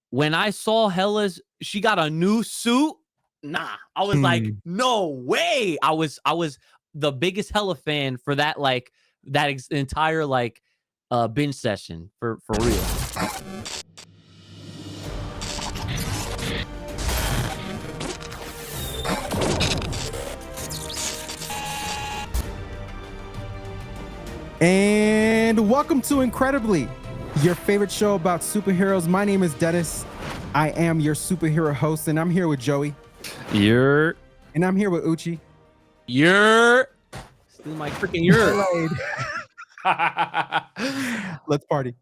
when I saw Hella's, she got a new suit. Nah, I was like, no way. I was the biggest Hella fan for that, like that entire like binge session for real. And welcome to Incredibly, your favorite show about superheroes. My name is Dennis. I am your superhero host, and I'm here with Joey. And I'm here with Uchi. Still my freaking Let's party.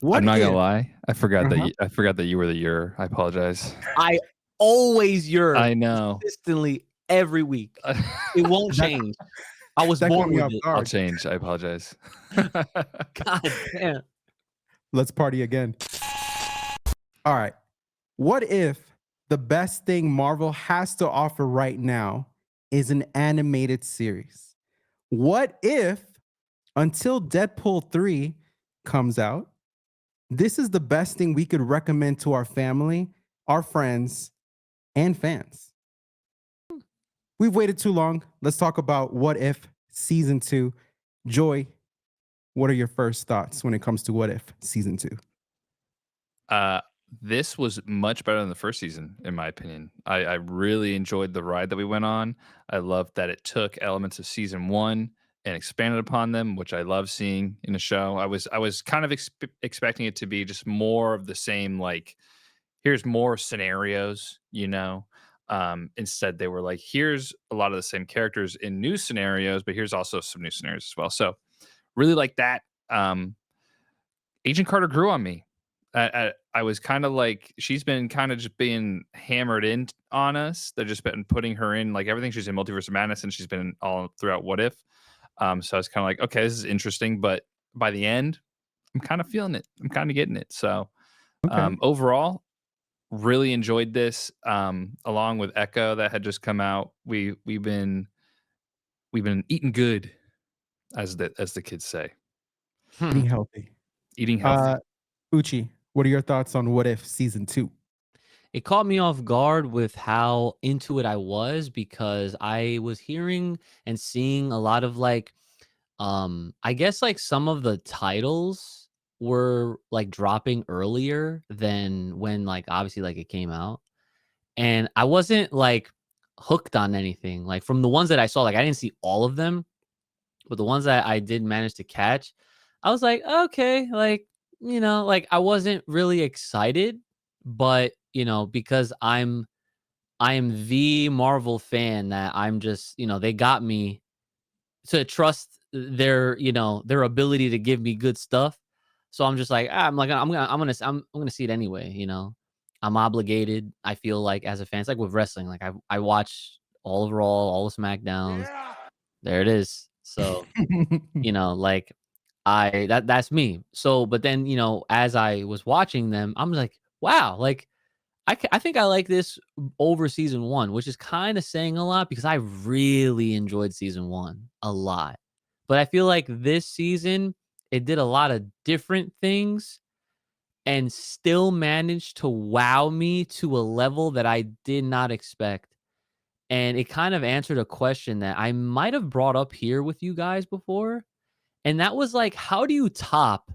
I'm not gonna lie. I forgot that you were the your. I apologize. I always I know. consistently every week. It won't change. I was born with it. I'll change. I apologize. God damn. Let's party again. All right. What if the best thing Marvel has to offer right now is an animated series? What if, until Deadpool 3 comes out, this is the best thing we could recommend to our family, our friends, and fans? We've waited too long. Let's talk about What If Season 2. Joy, what are your first thoughts when it comes to What If Season 2? This was much better than the first season, in my opinion. I really enjoyed the ride that we went on. I loved that it took elements of season 1 and expanded upon them, which I love seeing in a show. I was kind of expecting it to be just more of the same, like, here's more scenarios, instead they were like, here's a lot of the same characters in new scenarios, but here's also some new scenarios as well. So really like that. Agent Carter grew on me. I was kind of like, she's been kind of just being hammered in on us. They've just been putting her in like everything. She's in Multiverse of Madness, and she's been all throughout What If. So I was kind of like, okay, this is interesting, but by the end, I'm kind of feeling it. I'm kind of getting it. So overall, really enjoyed this. Along with Echo that had just come out, we've been eating good, as the kids say. Eating healthy. Uchi, what are your thoughts on What If Season 2? It caught me off guard with how into it I was, because I was hearing and seeing a lot of like, I guess like some of the titles were like dropping earlier than when like obviously like it came out. And I wasn't like hooked on anything. Like from the ones that I saw, like I didn't see all of them, but the ones that I did manage to catch, I was like, okay, like, like I wasn't really excited, but because I am the Marvel fan that I'm just, they got me to trust their ability to give me good stuff. So I'm just like, I'm gonna see it anyway. I'm obligated. I feel like as a fan, it's like with wrestling. Like I watch all of Raw, all the SmackDowns. Yeah. There it is. So like that's me. So, but then as I was watching them, I'm like, wow, like I think I like this over season 1, which is kind of saying a lot, because I really enjoyed season 1 a lot. But I feel like this season, it did a lot of different things and still managed to wow me to a level that I did not expect. And it kind of answered a question that I might have brought up here with you guys before. And that was like, how do you top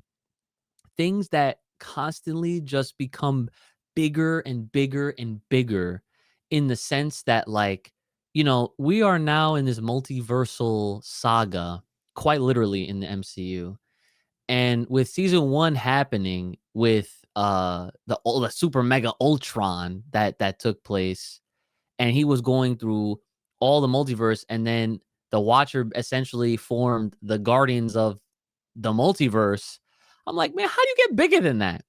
things that constantly just become bigger and bigger and bigger, in the sense that like, we are now in this multiversal saga, quite literally in the MCU. And with season 1 happening with the super mega Ultron that took place, and he was going through all the multiverse, and then the Watcher essentially formed the Guardians of the Multiverse. I'm like, man, how do you get bigger than that?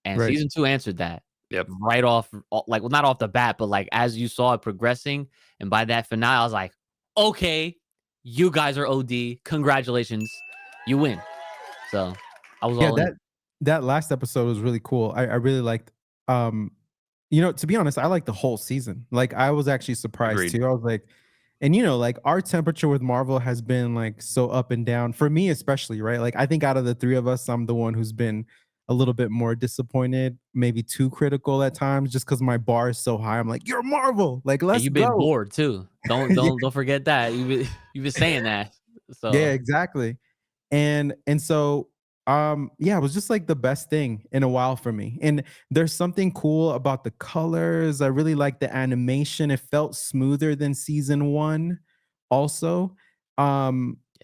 And season 2 answered that. Yep. Right off, like, well, not off the bat, but like as you saw it progressing, and by that finale, I was like, okay, you guys are OD. Congratulations, you win. So I was all in. That last episode was really cool. I really liked. To be honest, I liked the whole season. Like I was actually surprised too. I was like, and like our temperature with Marvel has been like so up and down for me, especially, right? Like I think out of the three of us, I'm the one who's been a little bit more disappointed, maybe too critical at times, just because my bar is so high. I'm like, you're Marvel, like And let's you've been go. bored too. Don't Yeah, don't don't forget that. You've been saying that. yeah, So exactly. And so yeah, it was just like the best thing in a while for me. And there's something cool about the colors. I really like the animation. It felt smoother than season 1 also. yeah.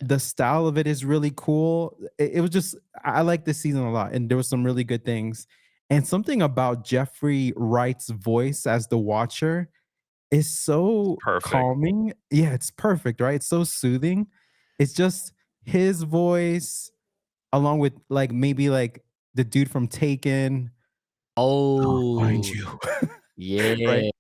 The style of it is really cool. It was just I like this season a lot and there was some really good things. And something about Jeffrey Wright's voice as the watcher is so Perfect. calming. Yeah, it's perfect, right? It's so soothing. It's just his voice along with like maybe like the dude from Taken. I'll find Oh, you. Right? yeah.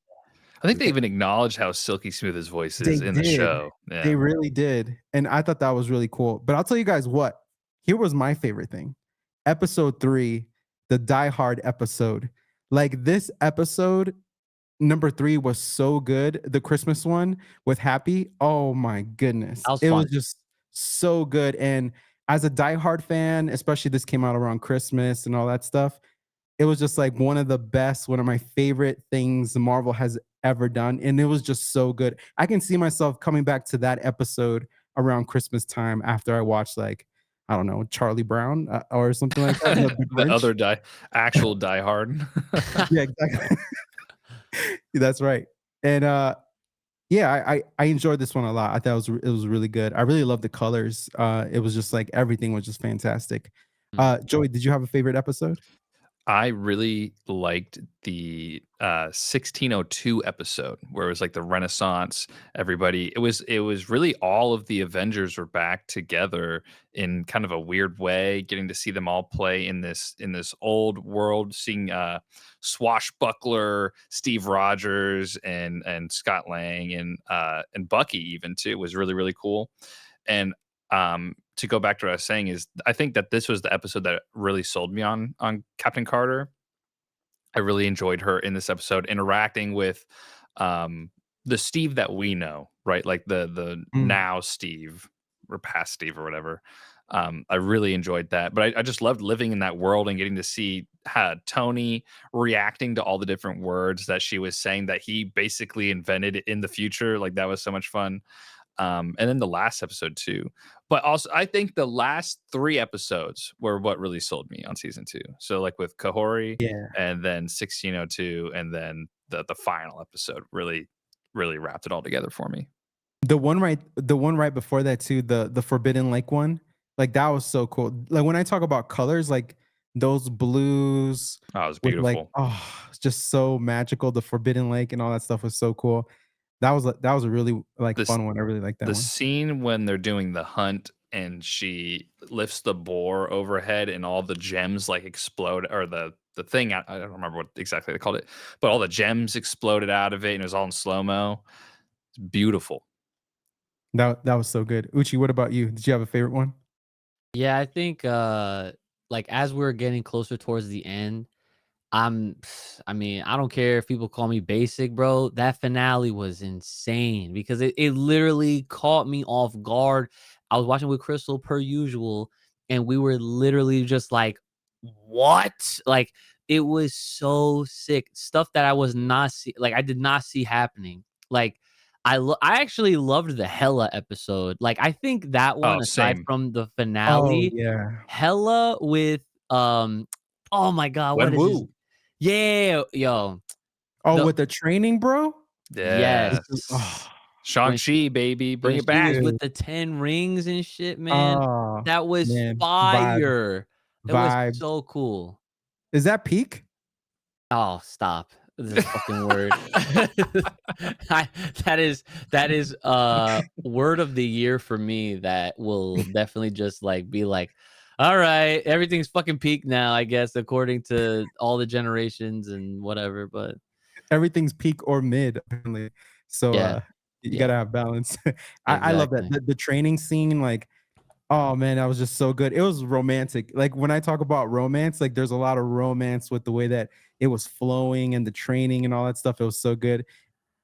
I think they even acknowledged how silky smooth his voice They is in the did. show. They Yeah. really did. And I thought that was really cool. But I'll tell you guys what, here was my favorite thing. Episode 3, the Die Hard episode. Like this episode number 3 was so good. The Christmas one with Happy. Oh my goodness. That was It was fun. just so good. And as a Die Hard fan, especially this came out around Christmas and all that stuff, it was just like one of my favorite things Marvel has ever done. And it was just so good. I can see myself coming back to that episode around Christmas time after I watched like, I don't know, Charlie Brown or something like that. The The Grinch. other actual Die Hard. Yeah, exactly. That's right. And yeah, I enjoyed this one a lot. I thought it was really good. I really love the colors. It was just like everything was just fantastic. Mm. Joey, did you have a favorite episode? I really liked the 1602 episode where it was like the Renaissance. Everybody, it was really all of the Avengers were back together in kind of a weird way, getting to see them all play in this old world, seeing swashbuckler Steve Rogers and Scott Lang and Bucky even too was really really cool. And to go back to what I was saying is I think that this was the episode that really sold me on Captain Carter. I really enjoyed her in this episode interacting with um the Steve that we know, right? Like the Mm. now Steve or past Steve or whatever. I really enjoyed that. But I just loved living in that world and getting to see Tony reacting to all the different words that she was saying that he basically invented in the future. Like that was so much fun. And then the last episode too. But also, I think the last 3 episodes were what really sold me on season 2. So, like with Kahori, Yeah. and then 1602, and then the final episode really, really wrapped it all together for me. The one right before that too, the Forbidden Lake one, like that was so cool. Like when I talk about colors, like those blues Oh, it was with like, beautiful. oh, it's just so magical. The Forbidden Lake and all that stuff was so cool. That was a really like This fun one. I really like that the one. scene when they're doing the hunt and she lifts the boar overhead and all the gems like explode or the thing I don't remember what exactly they called it, but all the gems exploded out of it and it was all in slow mo. It's beautiful. That was so good. Uchi, what about you? Did you have a favorite one? Yeah, I think like as we're getting closer towards the end, I mean, I don't care if people call me basic, bro. That finale was insane because it literally caught me off guard. I was watching with Crystal per usual, and we were literally just like, what? Like, it was so sick. Stuff that I was not see like I did not see happening. Like, I actually loved the Hella episode. Like, I think that Oh, one, aside same. from the Oh finale, yeah. Hella with oh my god, what When is his Woo. yeah, yo, Oh, the with the training, bro? yes. Yes. Oh, When she Shang-Chi, baby, bring when it she was back. with dude. the 10 rings and shit, man, Oh, that was man. Vibe. fire. It was Vibes. so cool. Is that peak? Oh, stop. This fucking word. I that is, word of the year for me that will definitely just, like, be like, "Alright, everything's fucking peak now, I guess, according to all the generations and whatever," but Everything's peak or mid, apparently. So, yeah, you yeah, gotta have balance. I love that. exactly. The training scene, like, oh, man, that was just so good. It was romantic. Like, when I talk about romance, like, there's a lot of romance with the way that it was flowing and the training and all that stuff. It was so good.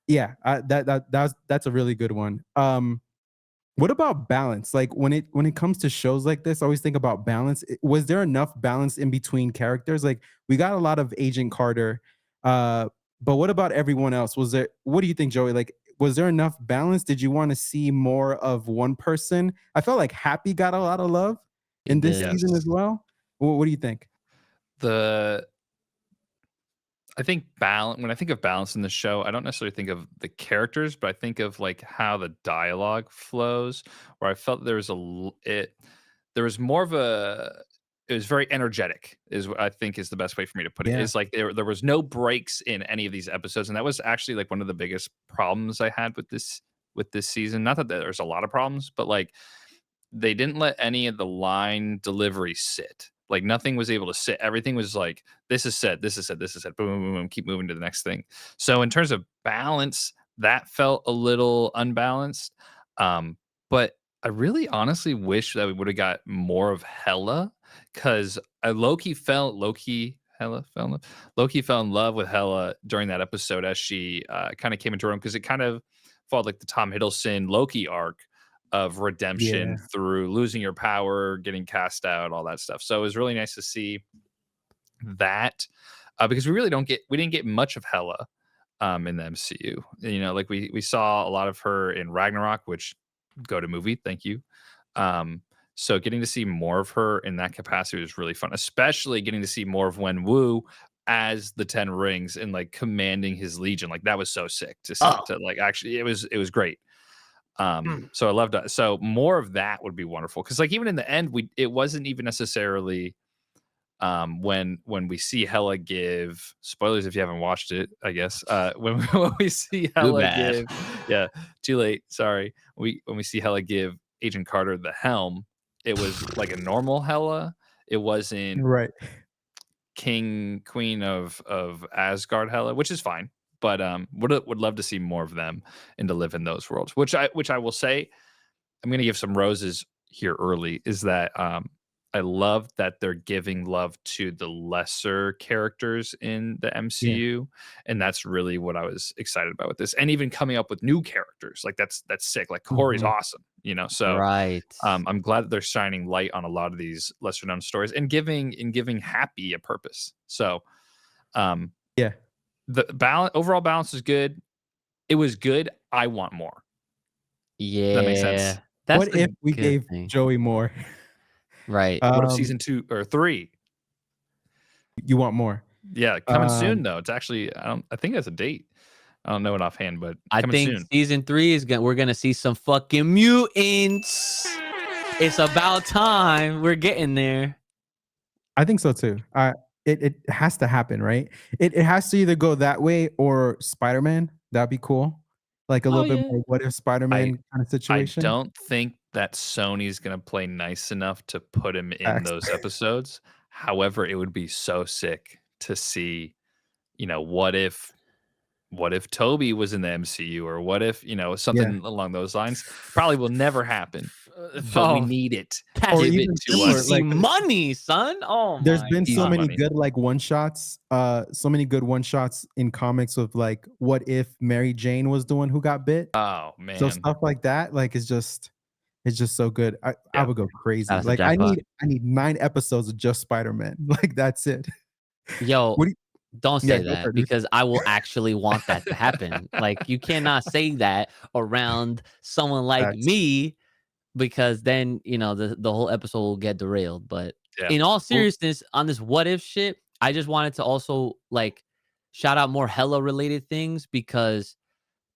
Yeah, that's a really good one. What about balance? Like when it comes to shows like this, I always think about balance. Was there enough balance in between characters? Like we got a lot of Agent Carter, uh, but what about everyone else? Was there? What do you think, Joey? Like, was there enough balance? Did you want to see more of one person? I felt like Happy got a lot of love in It this did. season as Yes. well. What do you think? The I think balance when I think of balance in the show, I don't necessarily think of the characters, but I think of like how the dialogue flows. Where I felt there was there was more of a it was very energetic, is what I think is the best way for me to put it. Yeah, Is like there was no breaks in any of these episodes, and that was actually like one of the biggest problems I had with this season. Not that there's a lot of problems, but like they didn't let any of the line delivery sit. Like nothing was able to sit. Everything was like, this is said, this is said, this is said, boom, boom, boom, boom, keep moving to the next thing. So in terms of balance, that felt a little unbalanced. But I really honestly wish that we would have got more of Hella because Loki fell in love with Hella during that episode as she kind of came into her own because it kind of felt like the Tom Hiddleston Loki arc of redemption yeah. through losing your power, getting cast out, all that stuff. So it was really nice to see that because we didn't get much of Hela in the MCU. You know, like we saw a lot of her in Ragnarok, which go to movie, thank you. Um, so getting to see more of her in that capacity was really fun, especially getting to see more of Wen Wu as the Ten Rings and like commanding his legion. Like that was so sick to see. Oh, To like actually, it was great. mm, So I loved that. So more of that would be wonderful because like even in the end, we it wasn't even necessarily when we see Hella give spoilers if you haven't watched it, I guess. When we see too Hella bad. give yeah, too late, sorry. When we see Hella give Agent Carter the helm, it was like a normal Hella. It wasn't Right. King Queen of Asgard Hela, which is fine. But would love to see more of them and to live in those worlds. Which I will say, I'm gonna give some roses here early, is that I love that they're giving love to the lesser characters in the Yeah. MCU. And that's really what I was excited about with this. And even coming up with new characters. Like that's sick. Like Corey's Mhm. awesome, you know. So Right. I'm glad that they're shining light on a lot of these lesser known stories and giving Happy a purpose. So um, Yeah. the balance overall balance is good. It was good. I want more. That makes sense. Yeah. That's What a if we good gave thing. Joey more? Right. What if Um, season 2 or 3? you want more? Yeah, coming soon Um, though. It's actually I think that's a date. I don't know it offhand, but I coming think soon. season 3 is gonna we're gonna see some fucking mutants. It's about time. We're getting there. I think so too. It has to happen, right? It has to either go that way or Spider-Man. That'd be cool. Like a Oh little bit yeah. more what if I Spider-Man kind of I situation. don't think that Sony's gonna play nice enough to put him in Facts. those episodes. However, it would be so sick to see, you know, what if Toby was in the MCU or what if, you know, Yeah. something along those lines. Probably will never happen, but we Oh, need it. that's Or Give it even to simpler, easy us. like money, son. Oh there's my been so Easy god. many money. good like one shots, so many good one shots in comics of like what if Mary Jane was the one who got bit? Oh So man. stuff like that, like it's just so good. I Yeah. would go crazy. That's a Like jackpot. I need 9 episodes of just Spider-Man. Like that's it. Yo, What do you don't Yeah, say go for that it, dude. because I will actually want that to happen. Like, you cannot say that around someone like Facts. me because then, the whole episode will get derailed. But Yeah. in all Well, seriousness, on this what if shit, I just wanted to also like shout out more Hella related things because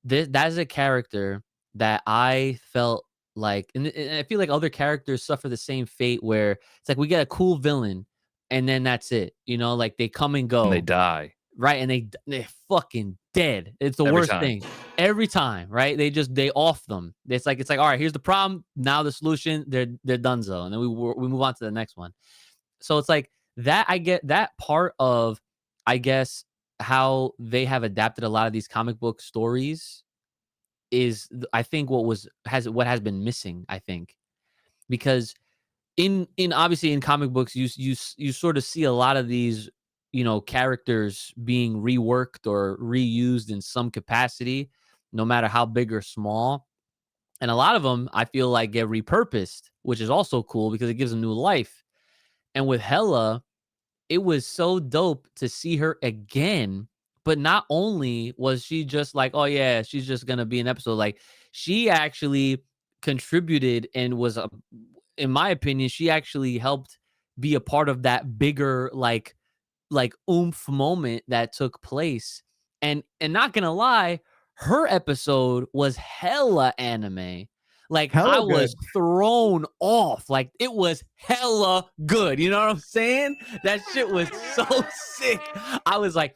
that is a character that I felt like, and I feel like other characters suffer the same fate where it's like we get a cool villain and then that's it, like they come and and they go, die right? And they're fucking dead. It's the every worst time. thing every time, right? They off them. It's like all right, here's the problem. Now the solution. They're donezo, and then we move on to the next one. So it's like that. I get that part of, I guess, how they have adapted a lot of these comic book stories is I think what has been missing. I think because in obviously in comic books you sort of see a lot of these characters being reworked or reused in some capacity, no matter how big or small. And a lot of them, I feel like, get repurposed, which is also cool because it gives them new life. And with Hella, it was so dope to see her again. But not only was she just like, oh yeah, she's just gonna be an episode. Like she actually contributed and was a, in my opinion, she actually helped be a part of that bigger like oomph moment that took place. And not gonna lie, her episode was hella anime. Like I Hella good. was thrown off. Like it was hella good. You know what I'm saying? That shit was so sick. I was like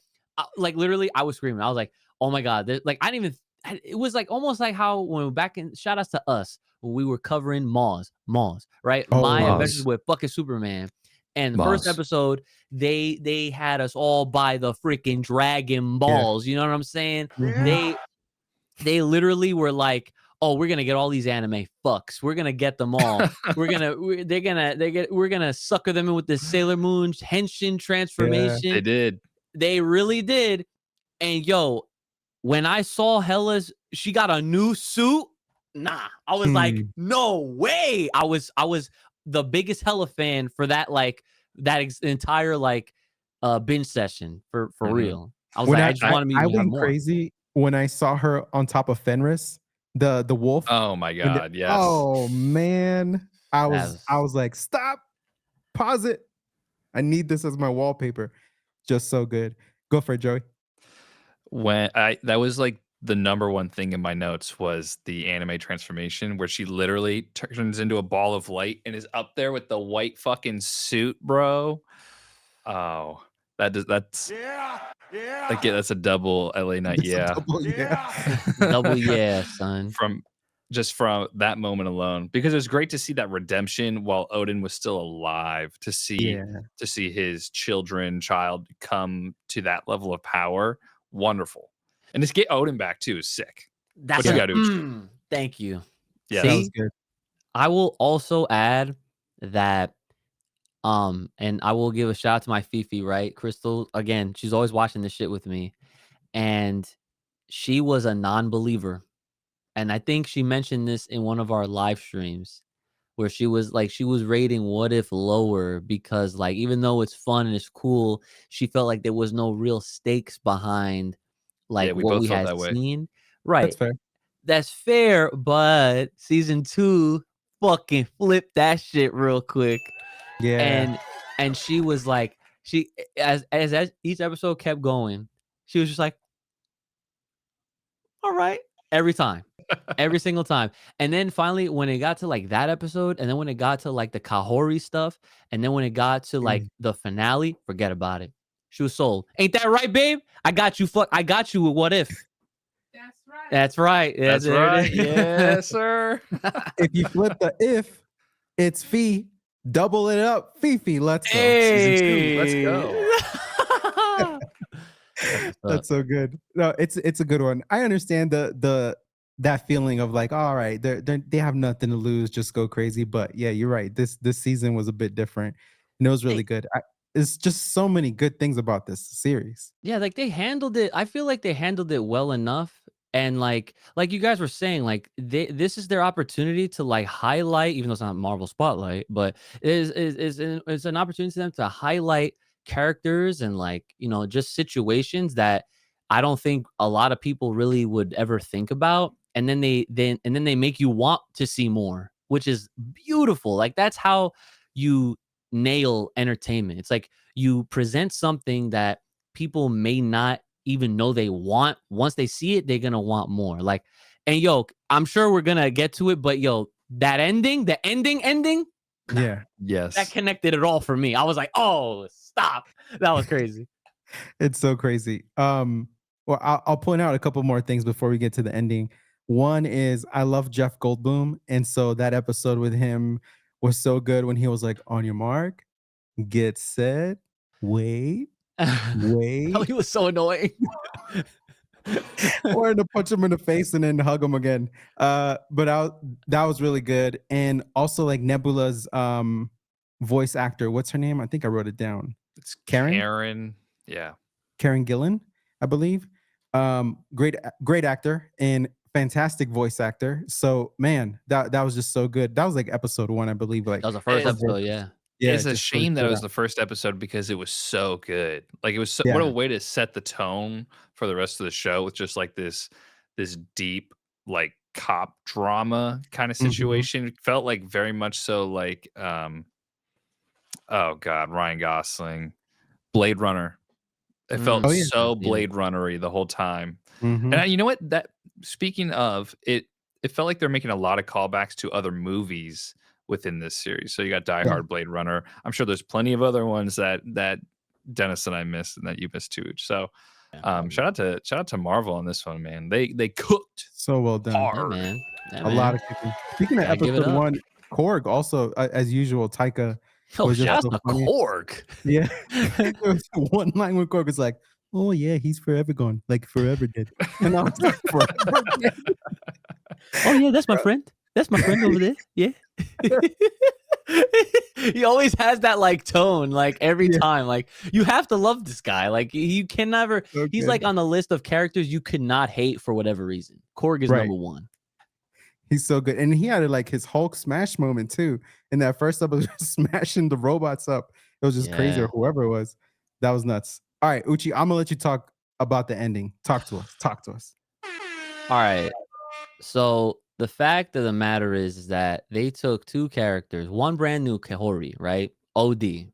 literally, I was screaming. I was like, oh my god! Like I didn't even. It was like almost like how when back in shout outs to us when we were covering Mars, right? My Oh, Adventures Moz, with fucking Superman. And the first Moz. episode, they had us all by the freaking Dragon yeah. Balls. You know what I'm saying? Mhm. They literally were like, "Oh, we're gonna get all these anime fucks. We're gonna get them all. We're gonna sucker them in with this Sailor Moon henshin Yeah. They transformation." did. They really did. And yo, when I saw Hella's, she got a new suit. Nah, I was like, Hmm. no way. I was the biggest Hella fan for that entire like binge session for Hmm. real. I was When like, I I just I I wanted me I to have went more. crazy when I saw her on top of Fenris, the wolf. oh my When god, yes. oh man, I That was I was was like, stop, pause it. I need this as my wallpaper. Just so good. Go for it, Joey. When I that was like the number one thing in my notes was the anime transformation where she literally turns into a ball of light and is up there with the white fucking suit, bro. Oh, that's like yeah, that's a double LA night, Just a yeah. double, yeah. double yeah, son. From just from that moment alone, because it was great to see that redemption while Odin was still alive, Yeah. to see his child come to that level of power, wonderful. And to get Odin back too is sick. What That's do you Yeah. a got, Uchi? thank you. That was Yes. See, good. I will also add that and I will give a shout out to my Fifi, right? Crystal, again, she's always watching this shit with me. And she was a non-believer. And I think she mentioned this in one of our live streams where she was rating What If lower because like even though it's fun and it's cool, she felt like there was no real stakes behind Yeah, like we what both we felt had that way. seen. That's Right. fair. That's fair, but season 2 fucking flipped that shit real quick. Yeah. And she was like she as each episode kept going, she was just like, "All right." Every time. Every single time. And then finally when it got to like that episode, and then when it got to like the Kahori stuff, and then when it got to like Mm. the finale, forget about it. She was sold. Ain't that right, babe? I got you with What If. That's right. Yeah, That's there it right. is. Yes, sir. If you flip the if, it's fee. Double it up, Fifi. Let's go. Season 2, let's Hey. go. That's what's up. That's so good. No, it's a good one. I understand the that feeling of like, all right, they have nothing to lose, just go crazy. But yeah, you're right. This season was a bit different, and it was really good. It's just so many good things about this series. Yeah, like they handled it. I feel like they handled it well enough. And like you guys were saying, like this is their opportunity to like highlight, even though it's not Marvel Spotlight, but it's an opportunity for them to highlight characters and like, just situations that I don't think a lot of people really would ever think about. And then they make you want to see more, which is beautiful. Like that's how you nail entertainment. It's like you present something that people may not even know they want. Once they see it, they're gonna want more. Like, and yo, I'm sure we're gonna get to it, but yo, that ending, the ending, nah, Yeah, that Yes. connected it all for me. I was like, oh, stop. That was crazy. it's so crazy. Well, I'll point out a couple more things before we get to the ending. One is I love Jeff Goldblum, and so that episode with him was so good when he was like, "On your mark, get set, wait, Oh, wait." he was so annoying. Wanted to punch him in the face and then hug him again. But that was really good. And also like Nebula's voice actor, what's her name? I think I wrote it down. It's Karen? Karen. Yeah. Karen Gillan, I believe. Great actor. And fantastic voice actor. So man, that was just so good. That was like episode 1, I believe. Like That was the first It's her voice, episode, yeah. yeah, it's it a just really shame that it stood was out. the first episode because it was so good. Like, it was so what a Yeah. way to set the tone for the rest of the show with just, like, this deep, like, cop drama kinda Mhm. situation. It felt like very much so like, oh god, Ryan Gosling, Blade Runner. It felt Oh yeah. so Yeah. Blade Runner-y the whole time. And Mhm. you know what? That speaking of, it felt like they're making a lot of callbacks to other movies within this series. So you got Die Yeah. Hard, Blade Runner. I'm sure there's plenty of other ones that Dennis and I missed and that you missed too. So Yeah, probably. shout out to Marvel on this one, man. They cooked So well done. Yeah, hard. man. Yeah, A lot man. of cooking. Speaking of Gotta give it episode up. 1, Korg also, as usual, Taika Oh, was just shout out so to funny. Korg. Yeah. There was one line when Korg was like, "Oh yeah, he's forever gone, like forever dead." And I was like, "Forever dead?" Oh, yeah, that's my friend. That's my friend over there. Yeah. He always has that, like, tone, like, every Yeah, time, like, you have to love this guy, like, you can never so he's, good. like, on the list of characters you could not hate for whatever reason. Korg is Right. number 1. He's so good. And he had like his Hulk smash moment too. In that first episode, smashing the robots up. It was just crazy, or Yeah. whoever it was. That was nuts. All right, Uchi, I'm gonna let you talk about the ending. Talk to us. Talk to us. Alright. So the fact of the matter is that they took 2 characters, one brand new Kahori, right? OD.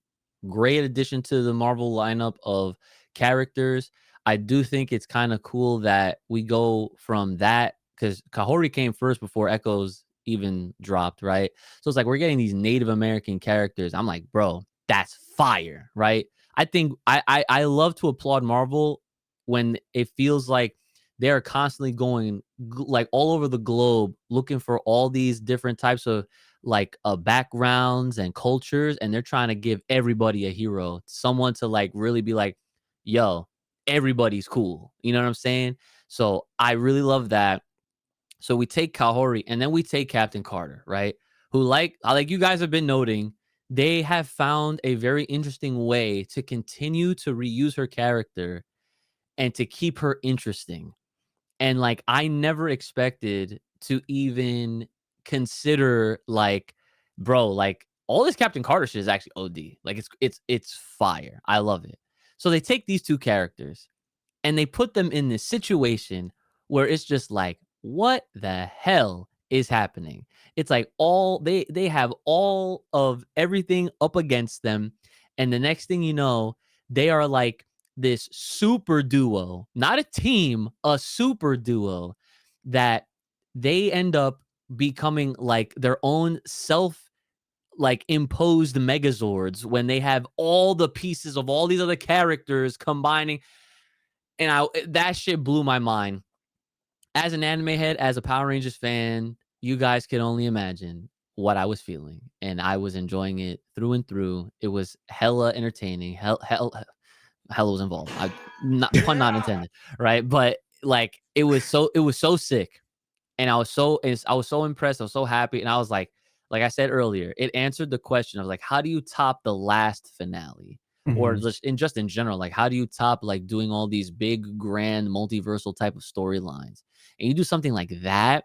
Great addition to the Marvel lineup of characters. I do think it's kind of cool that we go from that because Kahori came first before Echoes even dropped, right? So it's like we're getting these Native American characters. I'm like, bro, that's fire, right? I think I love to applaud Marvel when it feels like they're constantly going like all over the globe looking for all these different types of like backgrounds and cultures, and they're trying to give everybody a hero, someone to like really be like, yo, everybody's cool, you know what I'm saying? So I really love that. So we take Kahori and then we take Captain Carter, right? Who like you guys have been noting, they have found a very interesting way to continue to reuse her character and to keep her interesting. And, like, I never expected to even consider, like, bro, like, all this Captain Carter shit is actually OD. Like, it's fire. I love it. So they take these 2 characters and they put them in this situation where it's just like, what the hell is happening? It's like all they have all of everything up against them, and the next thing you know, they are like this super duo, not a team, a super duo that they end up becoming like their own self like imposed megazords when they have all the pieces of all these other characters combining, and that shit blew my mind. As an anime head, as a Power Rangers fan, you guys can only imagine what I was feeling, and I was enjoying it through and through. It was hella entertaining. Hell was involved. I not pun not intended, right? But like it was so sick, and I was so impressed. I was so happy, and I was like I said earlier, it answered the question of like, how do you top the last finale, or Mhm. just in general, like how do you top like doing all these big, grand, multiversal type of storylines, and you do something like that,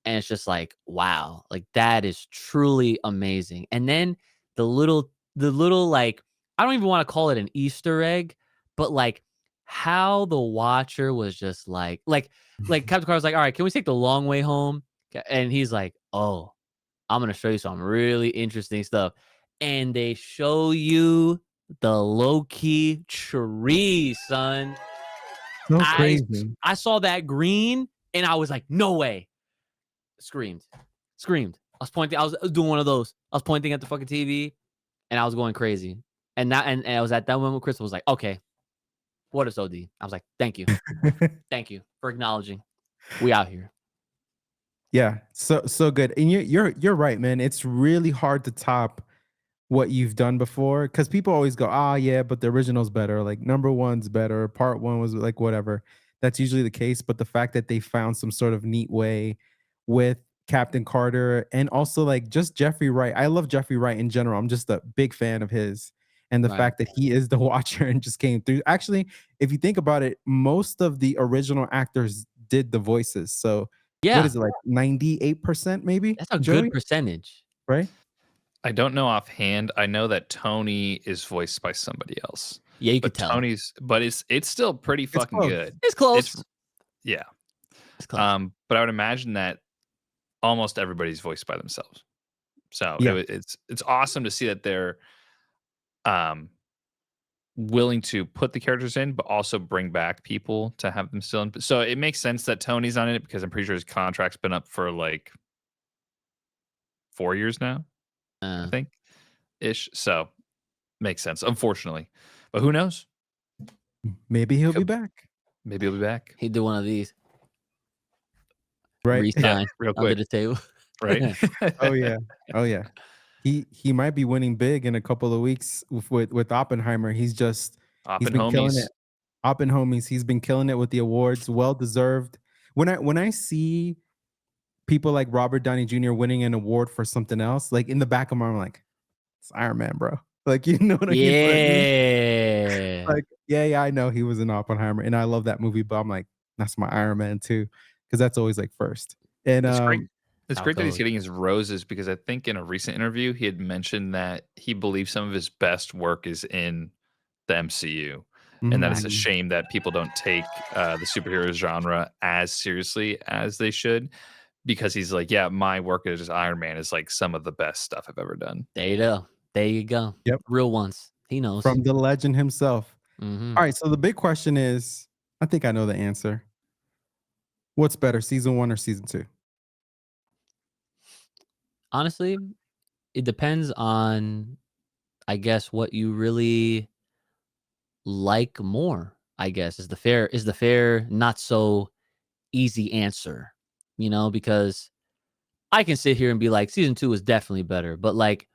and it's just like, wow, like that is truly amazing. And then the little like I don't even want to call it an Easter egg, but like how the watcher was just like Captain Carter's like, all right, can we take the long way home? And he's like, oh, I'm gonna show you some really interesting stuff. And they show you the low key tree, son. So I crazy. I saw that green and I was like, no way. Screamed. Screamed. I was doing one of those. I was pointing at the fucking TV and I was going crazy. And I was at that moment Crystal was like, okay, what is OD? I was like, thank you. Thank you for acknowledging. We out here. Yeah, so good. And you're right, man. It's really hard to top what you've done before because people always go, ah, yeah, but the original's better. Like number one's better. Part one was like whatever. That's usually the case. But the fact that they found some sort of neat way with Captain Carter and also like just Jeffrey Wright. I love Jeffrey Wright in general. I'm just a big fan of his. And the Right. fact that he is the watcher and just came through. Actually, if you think about it, most of the original actors did the voices. So what Yeah, is it like 98% maybe, that's a good Joey? percentage. Right? I don't know offhand. I know that Tony is voiced by somebody else, Yeah, you could but tell. it's still pretty It's fucking close. good. It's It's close. yeah. It's close. But I would imagine that almost everybody's voiced by themselves. So Yeah. it's awesome to see that they're um willing to put the characters in, but also bring back people to have them still in. So it makes sense that Tony's on it because I'm pretty sure his contract's been up for like 4 years now, I Uh, think ish. So makes sense, unfortunately. But who knows? Maybe he'll be Could back. maybe he'll be back. he'd do one of these. Right? Yeah, Resign real under quick, the table. right? Oh yeah. Oh yeah. He might be winning big in a couple of weeks with Oppenheimer. He's Oppen been killing it. homies. Oppenhomies, he's been killing it with the awards, well deserved. When I see people like Robert Downey Jr. winning an award for something else, like in the back of my mind, I'm like, it's Iron Man, bro. Like you know what I mean? Yeah. Like, yeah, I know he was in Oppenheimer, and I love that movie, but I'm like, that's my Iron Man too, because that's always like first. And It's great. That's It's how it great that he's goes. getting his roses because I think in a recent interview he had mentioned that he believes some of his best work is in the MCU, and that it's a mhm, shame that people don't take the superhero genre as seriously as they should. Because he's like, yeah, my work as Iron Man is like some of the best stuff I've ever done. There you go. There you go. yep, Real ones. He knows. from the legend himself. Mhm. All right, so the big question is, I think I know the answer. What's better, season 1 or season 2? Honestly, it depends on, I guess, what you really like more, I guess, is the fair, not so easy answer, because I can sit here and be like, season 2 is definitely better, but, like,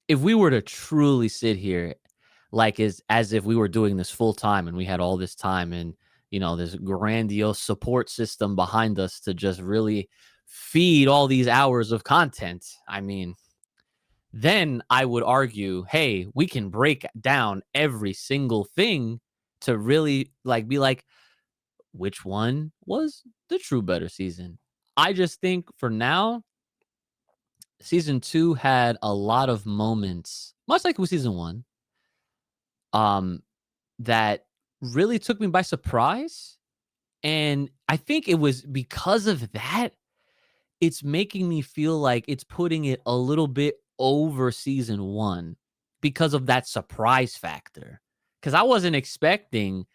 if we were to truly sit here, like, as if we were doing this full time and we had all this time and, this grandiose support system behind us to just really feed all these hours of content, I mean, then I would argue, hey, we can break down every single thing to really, like, be like, which one was the true better season? I just think for now, season 2 had a lot of moments, much like with season 1, um, that really took me by surprise, and I think it was because of that, it's making me feel like it's putting it a little bit over season 1 because of that surprise factor. Because I wasn't expecting,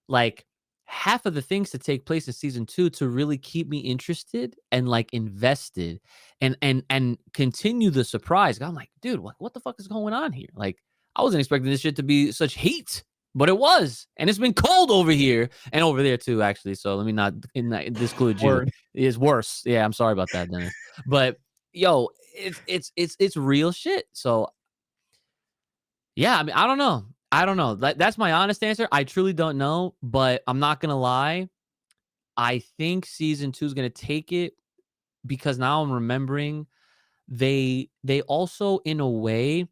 like, half of the things to take place in season 2 to really keep me interested and, like, invested and continue the surprise. I'm like, "Dude, what the fuck is going on here?" Like, I wasn't expecting this shit to be such heat, but it was, and it's been cold over here and over there too, actually, so let me not disclude you. Word. It's worse. Yeah, I'm sorry about that, Dennis. But, yo, it's real shit, so yeah, I mean, I don't know. I don't know. That's my honest answer. I truly don't know, but I'm not gonna lie. I think season 2 is gonna take it because now I'm remembering they also in a way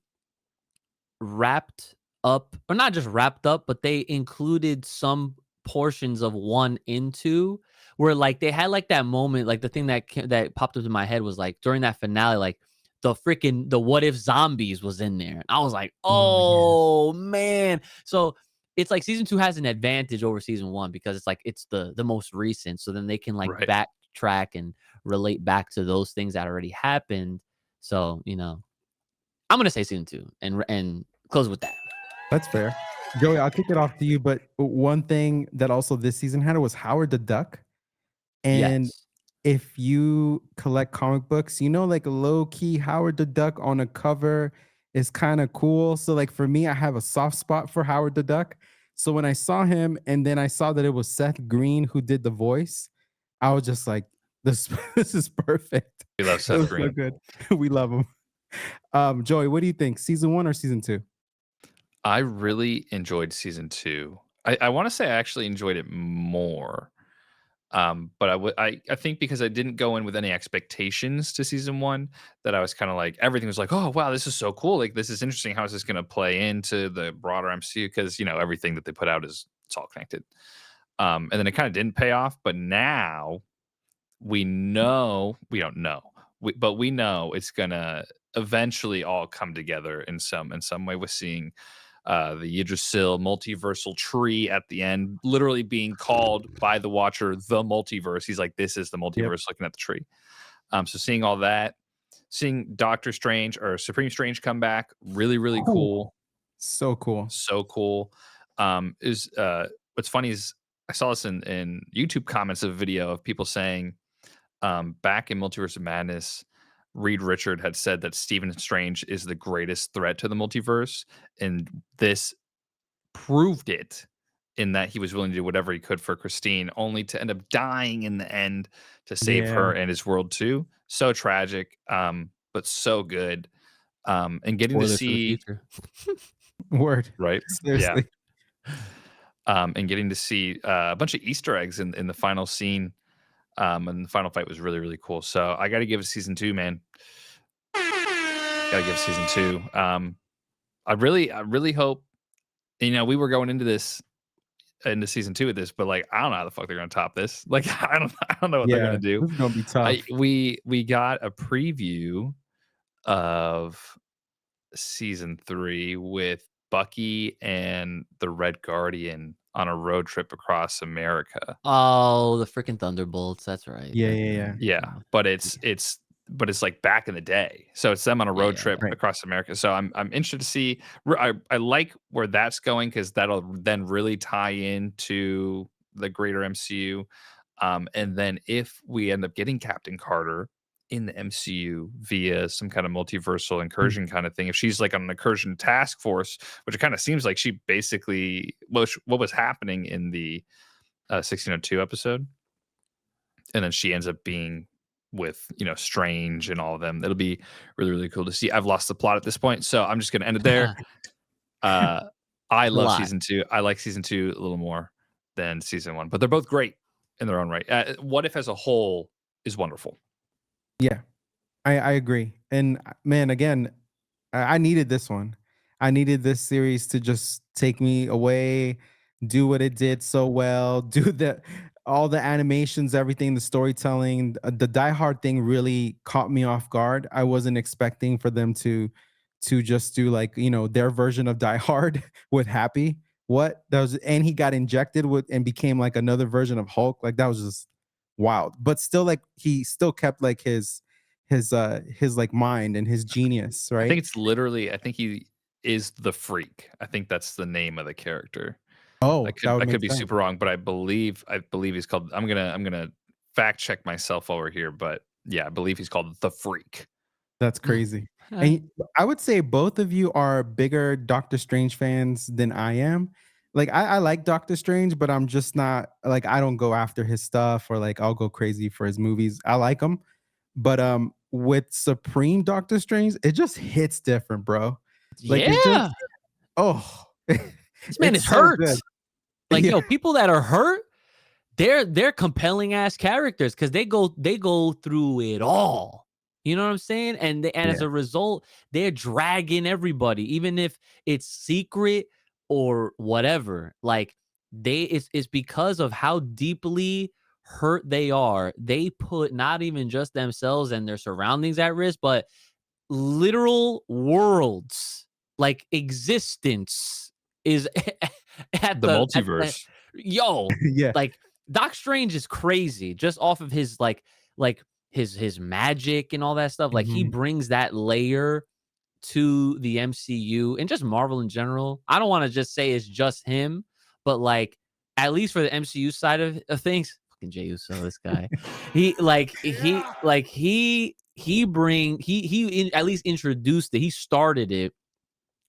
wrapped up, or not just wrapped up, but they included some portions of 1 into where, like, they had, like, that moment, like, the thing that popped up in my head was, like, during that finale, like, the what if zombies was in there. And I was like, Oh, yeah. "Oh, man." So, it's like season 2 has an advantage over season 1 because it's like it's the most recent, so then they can, like, Right. backtrack and relate back to those things that already happened. So, I'm gonna say season 2 and close with that. That's fair. Joey, I'll kick it off to you, but one thing that also this season had was Howard the Duck. And Yes. if you collect comic books, like low key Howard the Duck on a cover is kind of cool. So, like, for me, I have a soft spot for Howard the Duck. So when I saw him and then I saw that it was Seth Green who did the voice, I was just like, this this is perfect. We love It Seth was so Green. good. We love him. Joey, what do you think? Season 1 or season 2? I really enjoyed season 2. I wanna say I actually enjoyed it more, but I think because I didn't go in with any expectations to season 1, that I was kinda like everything was like, "Oh, wow, this is so cool, like, this is interesting. How is this gonna play into the broader MCU?" 'Cause, everything that they put out it's all connected. And then it kinda didn't pay off, but now we know we don't know, but we know it's gonna eventually all come together in some way with seeing the Yggdrasil multiversal tree at the end, literally being called by the Watcher the multiverse. He's like, "This is the Yep. multiverse," looking at the tree. So seeing all that, seeing Doctor Strange or Supreme Strange come back, really, really Cool. cool. So cool. So cool. Is What's funny is I saw this in YouTube comments of a video of people saying back in Multiverse of Madness, Reed Richard had said that Stephen Strange is the greatest threat to the multiverse, and this proved it in that he was willing to do whatever he could for Christine, only to end up dying in the end to save Yeah. her and his world too. So tragic, but so good. And getting to Spoilers for the see future. Word. right, yeah, Seriously. and getting to see a bunch of Easter eggs in the final scene. And the final fight was really, really cool. So I got to give it season 2, man. Got to give season 2. I really hope. We were going into season 2 of this, but like I don't know how the fuck they're gonna top this. Like I don't know what they're Yeah. gonna do. This is gonna be I tough. we got a preview of season 3 with Bucky and the Red Guardian on a road trip across America. Oh, the freaking Thunderbolts. That's right. Yeah, That's yeah, right. yeah. Yeah, Yeah. but it's like back in the day. So it's them on a road Yeah. trip Right. across America. So I'm interested to see. I like where that's going because that'll then really tie into the greater MCU. And then if we end up getting Captain Carter in the MCU via some kind of multiversal Mm. incursion kind of thing, if she's like on an incursion task force, which it kind of seems like she basically what was happening in the 1602 episode, and then she ends up being with Strange and all of them. It'll be really, really cool to see. I've lost the plot at this point, so I'm just gonna end it there. uh I A love lot. season 2. I like season 2 a little more than season 1, but they're both great in their own right. What If as a whole is wonderful. Yeah. I agree. And man, again, I needed this one. I needed this series to just take me away, do what it did so well, do the all the animations, everything, the storytelling, the Die Hard thing really caught me off guard. I wasn't expecting for them to just do like, their version of Die Hard with Happy. What? That was and he got injected with and became like another version of Hulk. Like that was just wild. But still like he still kept like his like mind and his genius, I right? think it's literally I think he is the Freak. I think that's the name of the character. I Oh, that could would I could make be sense. super wrong, but I believe he's called. I'm gonna fact check myself over here, but yeah, I believe he's called the Freak. That's crazy. Eh, And I would say both of you are bigger Doctor Strange fans than I am. Like I like Doctor Strange, but I'm just not like I don't go after his stuff or like I'll go crazy for his movies. I like him, but with Supreme Doctor Strange, it just hits different, bro. Like it just Yeah. oh, This man it's is so good. hurt. Like, Yeah, yo, people that are hurt, they're compelling ass characters because they go through it all. You know what I'm saying? And as yeah, a result, they're dragging everybody, even if it's secret or whatever. Like it's because of how deeply hurt they are. They put not even just themselves and their surroundings at risk, but literal worlds, like existence is at The the multiverse. yo, yeah. like Doc Strange is crazy just off of his like his magic and all that stuff. Like he Mhm. brings that layer to the MCU and just Marvel in general. I don't want to just say it's just him, but like at least for the MCU side of things, fucking Jey Uso, this guy, he at least introduced it. He started it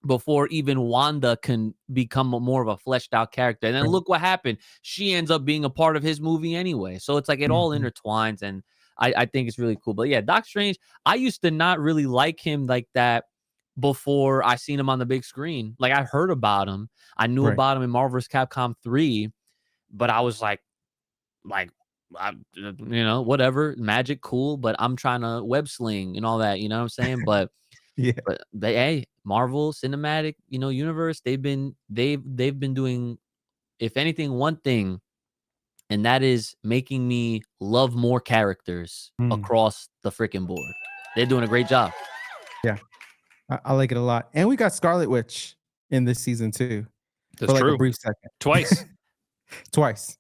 before even Wanda can become more of a fleshed out character. And then Right. look what happened. She ends up being a part of his movie anyway. So it's like it all Mhm. intertwines, and I think it's really cool. But yeah, Doc Strange, I used to not really like him like that before I seen him on the big screen. Like I heard about him. I knew Right. about him in Marvel vs. Capcom 3, but I was like whatever, magic, cool, but I'm trying to web sling and all that, you know what I'm saying? Yeah. But they, hey, Marvel Cinematic, Universe, they've been doing, if anything, one thing and that is making me love more characters Mm, across the freaking board. They're doing a great job. yeah, I like it a lot. And we got Scarlet Witch in this season too That's for like a true. brief second. Twice. Twice.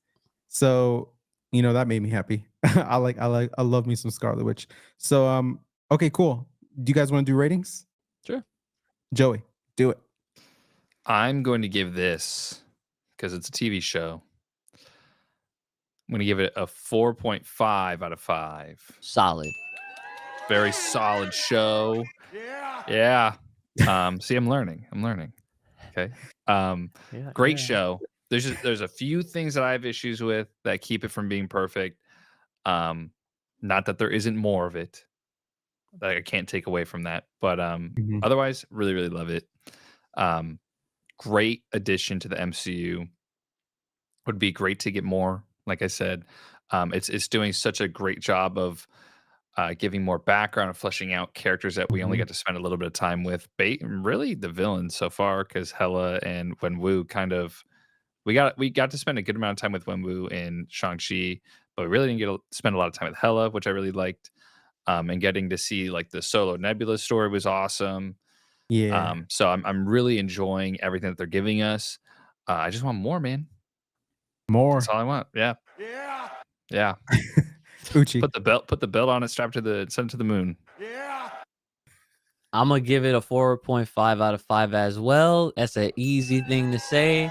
So, that made me happy. I love me some Scarlet Witch. So, okay, cool. Do you guys want to do ratings? Sure. Joey, do it. I'm going to give this, because it's a TV show, I'm going to give it a 4.5 out of 5. Solid. Very solid show. Yeah. See, I'm learning. Okay. Yeah. Great show. There's a few things that I have issues with that keep it from being perfect. Not that there isn't more of it that I can't take away from that, but Mhm. otherwise, really, really love it. Great addition to the MCU. Would be great to get more. Like I said, it's doing such a great job of giving more background and fleshing out characters that we only Mhm. got to spend a little bit of time with. Really the villains so far, because Hela and Wenwu kind of we got to spend a good amount of time with Wenwu and Shang-Chi, but we really didn't get to spend a lot of time with Hela, which I really liked. And getting to see like the solo Nebula story was awesome. Yeah. So I'm really enjoying everything that they're giving us. I just want more, man. That's More. all I want. Yeah. Yeah. Uchi. Put the belt on it, strap to send it to the moon. I'm gonna give it a 4.5 out of 5 as well. That's an easy thing to say.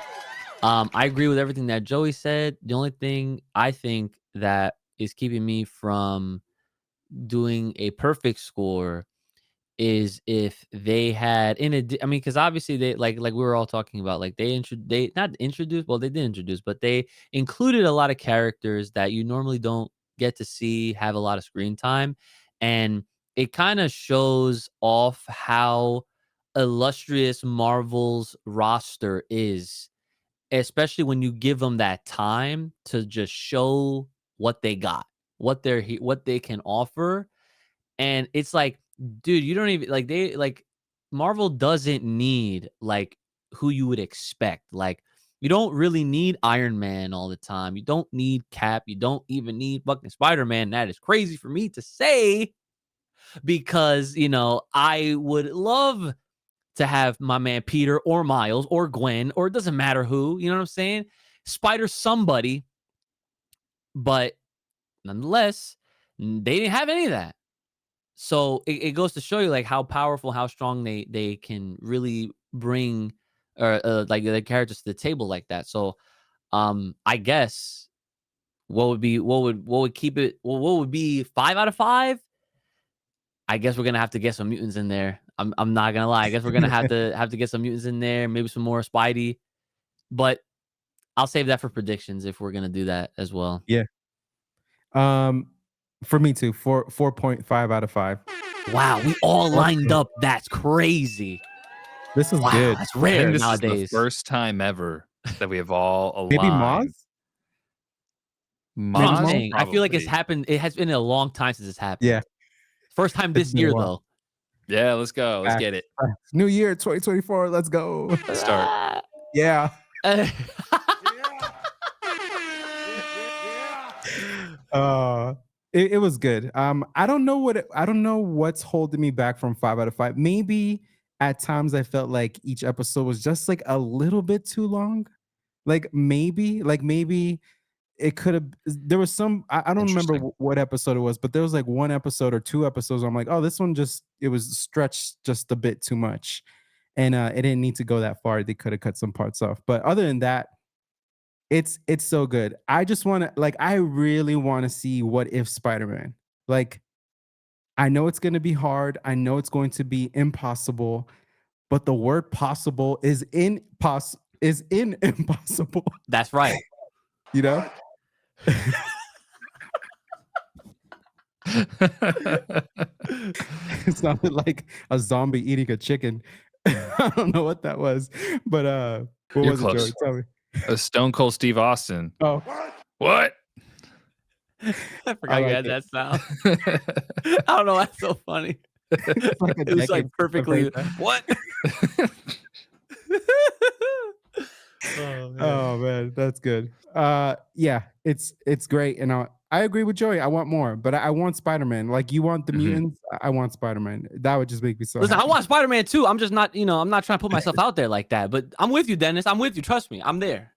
I agree with everything that Joey said. The only thing I think that is keeping me from doing a perfect score is if they had I mean, because obviously they like we were all talking about, like they not introduced, well, they did introduce, but they included a lot of characters that you normally don't get to see have a lot of screen time, and it kind of shows off how illustrious Marvel's roster is, especially when you give them that time to just show what they got, what they can offer. And it's like, dude, you don't even like Marvel doesn't need like who you would expect. Like, you don't really need Iron Man all the time. You don't need Cap. You don't even need fucking Spider-Man. That is crazy for me to say because, I would love to have my man Peter or Miles or Gwen, or it doesn't matter who, you know what I'm saying? Spider somebody, but nonetheless, they didn't have any of that. So it goes to show you like how powerful, how strong they can really bring like the characters to the table like that. So I guess what would keep it, well, what would be 5 out of 5? I guess we're gonna have to get some mutants in there. I'm not gonna lie. I guess we're gonna have to get some mutants in there, maybe some more Spidey. But I'll save that for predictions if we're gonna do that as well. Yeah. For me too. 4.5 out of 5. Wow, we all lined Also, up. That's crazy. this is Wow, good. that's I think rare this is the nowadays. first time ever that we have all Maybe aligned. Moz? Maybe Same Moz, Moz? thing. I feel like it's probably. happened. It has been a long time since it's Yeah, happened. First time it's this been a year, while. though. Yeah, let's go. Let's get Facts, it. facts. New year 2024. Let's go. Let's start. Yeah. Uh it was good. I don't know what's holding me back from 5 out of 5. Maybe at times I felt like each episode was just like a little bit too long. Like maybe it could have there was some I don't remember Interesting. what episode it was, but there was like one episode or two episodes where I'm like, oh, this one just it was stretched just a bit too much. And it didn't need to go that far. They could have cut some parts off. But other than that, it's so good. I just want to like I really want to see what if Spider-Man. Like I know it's going to be hard. I know it's going to be impossible, but the word possible is in impossible, That's right. you know? It sounded like a zombie eating a chicken. I don't know what that was, but what You're was it, Joey? close. Tell me. A Stone Cold Steve Austin. Oh, What? I I forgot you like had it. that sound. I don't know. That's so funny. It's like a It was like decade since I've perfectly heard that. what? Oh Oh man, that's good. Yeah, it's great, and I agree with Joey. I want more, but I want Spider-Man. Like you want the Mhm. mutants, I want Spider-Man. That would just make me so Listen, I happy. want Spider-Man too. I'm just not, I'm not trying to put myself out there like that. But I'm with you, Dennis. I'm with you. Trust me. I'm there.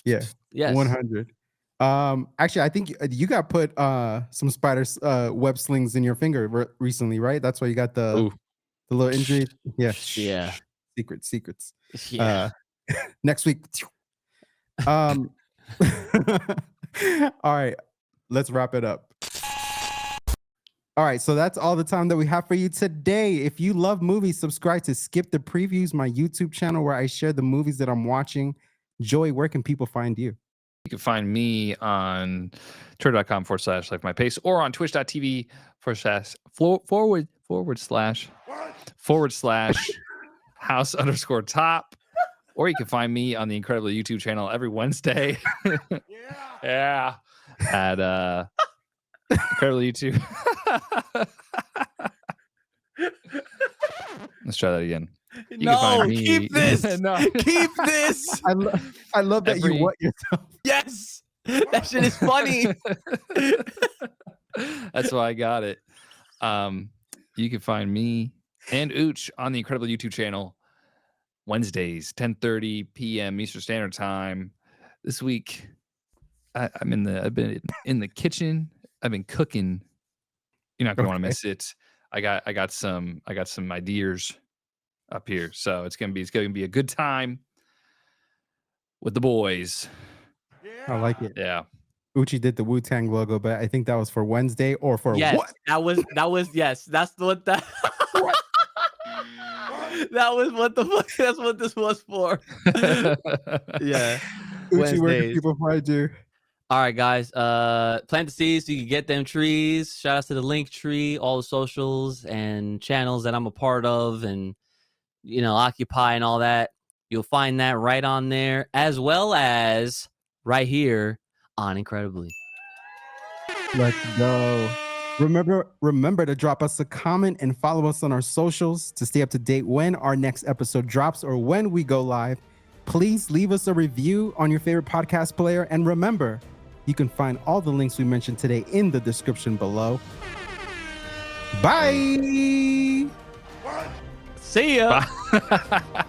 Yeah, Yes. 100. Actually, I think you got put some spiders web slings in your finger recently, right? That's why you got Ooh. the little injury. Yeah, shh, Yeah. shh. Secrets. Yeah. Uh, next week. Um, all right, let's wrap it up. All right, so that's all the time that we have for you today. If you love movies, subscribe to Skip the Previews, my YouTube channel where I share the movies that I'm watching. Joey, where can people find you? You can find me on twitter.com/like my pace or on twitch.tv forward slash house_top. Or you can find me on the incredible YouTube channel every Wednesday. Yeah. At incredible YouTube. Let's try that again. You can find No, me. keep this. No. Keep this. I love that you what yourself. Yes. That shit is funny. That's why I got it. You can find me and Uch on the incredible YouTube channel Wednesdays, 10:30 p.m. Eastern Standard Time. This week, I've been in the kitchen. I've been cooking. You're not gonna want to miss it. I got some ideas up here, so it's gonna be a good time with the boys. I like it. Yeah. Uchi did the Wu-Tang logo, but I think that was for Wednesday or for Yes, what? that was yes. That's what that What? that was what the fuck. That's what this was for. Yeah. Uchi, where can Wednesdays. people find you? All right, guys. Plant the seeds so you can get them trees. Shout out to the link tree, all the socials and channels that I'm a part of, and Occupy and all that. You'll find that right on there, as well as right here on Incredibly. Let's go. Remember to drop us a comment and follow us on our socials to stay up to date when our next episode drops or when we go live. Please leave us a review on your favorite podcast player. And remember, you can find all the links we mentioned today in the description below. Bye. See ya. Bye.